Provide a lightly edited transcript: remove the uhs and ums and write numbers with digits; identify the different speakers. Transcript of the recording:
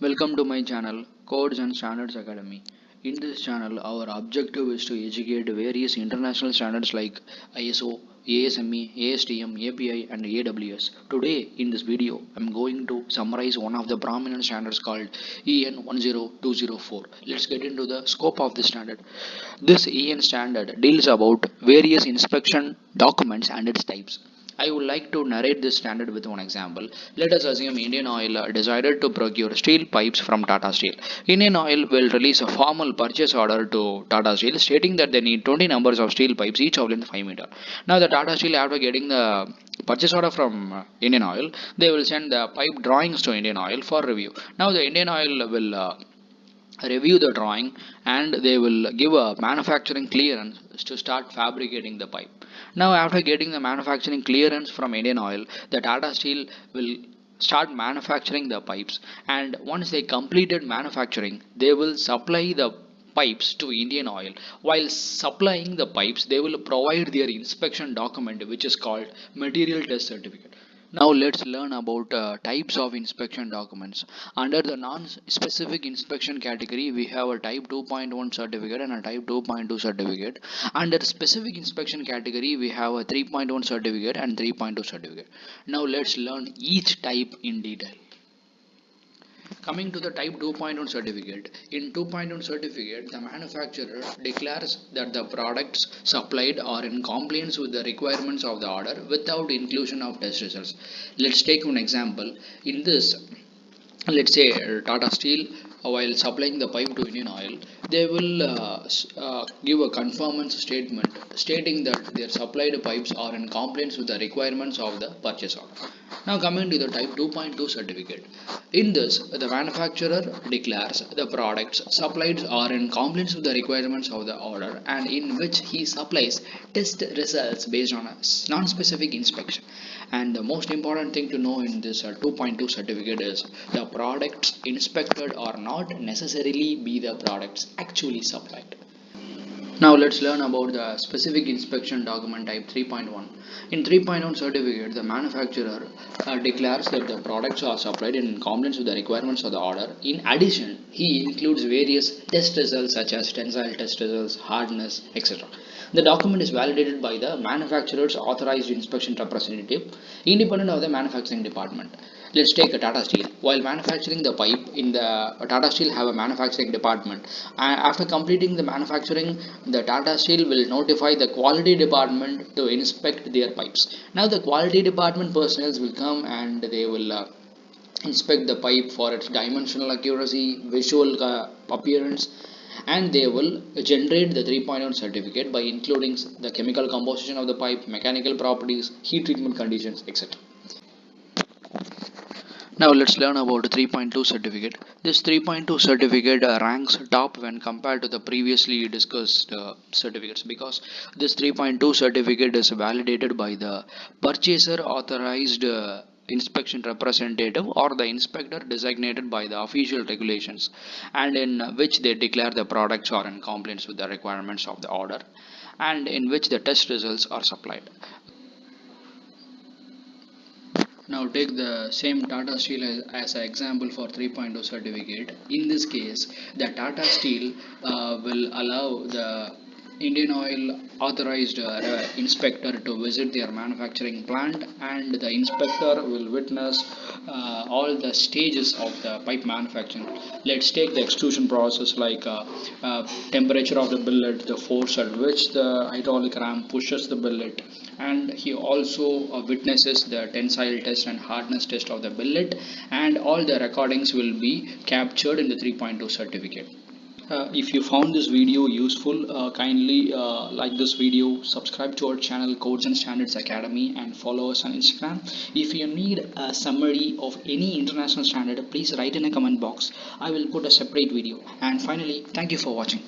Speaker 1: Welcome to my channel Codes and Standards Academy. In this channel, our objective is to educate various international standards like ISO, ASME, ASTM, API, and AWS. Today, in this video, I'm going to summarize one of the prominent standards called EN 10204. Let's get into the scope of this standard. This EN standard deals about various inspection documents and its types. I would like to narrate this standard with one example. Let us assume Indian Oil decided to procure steel pipes from Tata Steel. Indian Oil will release a formal purchase order to Tata Steel stating that they need 20 numbers of steel pipes, each of length 5 meter. Now the Tata Steel, after getting the purchase order from Indian Oil, they will send the pipe drawings to Indian Oil for review. Now the Indian Oil will review the drawing and they will give a manufacturing clearance to start fabricating the pipe. Now after getting the manufacturing clearance from Indian Oil, the Tata Steel will start manufacturing the pipes, and once they completed manufacturing they will supply the pipes to Indian Oil. While supplying the pipes, they will provide their inspection document which is called material test certificate. Now let's learn about types of inspection documents. Under the non-specific inspection category, we have a type 2.1 certificate and a type 2.2 certificate. Under specific inspection category, we have a 3.1 certificate and 3.2 certificate. Now let's learn each type in detail. Coming to the type 2.1 certificate, in 2.1 certificate, the manufacturer declares that the products supplied are in compliance with the requirements of the order without inclusion of test results. Let's take one example. In this, let's say Tata Steel, while supplying the pipe to Indian Oil, they will give a conformance statement stating that their supplied pipes are in compliance with the requirements of the purchase order. Now coming to the type 2.2 certificate. In this, the manufacturer declares the products supplied are in compliance with the requirements of the order, and in which he supplies test results based on a non-specific inspection. And the most important thing to know in this 2.2 certificate is the products inspected are not necessarily be the products actually supplied. Now let's learn about the specific inspection document type 3.1. In 3.1 certificate, the manufacturer declares that the products are supplied in compliance with the requirements of the order. In addition, he includes various test results such as tensile test results, hardness, etc. The document is validated by the manufacturer's authorized inspection representative, independent of the manufacturing department. Let's take a Tata Steel. While manufacturing the pipe, in the Tata Steel have a manufacturing department. After completing the manufacturing, the Tata Steel will notify the quality department to inspect their pipes. Now the quality department personnel will come and they will inspect the pipe for its dimensional accuracy, visual appearance, and they will generate the 3.1 certificate by including the chemical composition of the pipe, mechanical properties, heat treatment conditions, etc. Now let's learn about 3.2 certificate. This 3.2 certificate ranks top when compared to the previously discussed certificates, because this 3.2 certificate is validated by the purchaser authorized inspection representative or the inspector designated by the official regulations, and in which they declare the products are in compliance with the requirements of the order, and in which the test results are supplied. Now take the same Tata Steel as an example for 3.0 certificate. In this case, the Tata Steel will allow the Indian Oil authorized inspector to visit their manufacturing plant, and the inspector will witness all the stages of the pipe manufacturing. Let's take the extrusion process like temperature of the billet, the force at which the hydraulic ram pushes the billet, and he also witnesses the tensile test and hardness test of the billet, and all the recordings will be captured in the 3.2 certificate. If you found this video useful, kindly like this video, subscribe to our channel Codes and Standards Academy, and follow us on Instagram. If you need a summary of any international standard, please write in a comment box. I will put a separate video. And finally, thank you for watching.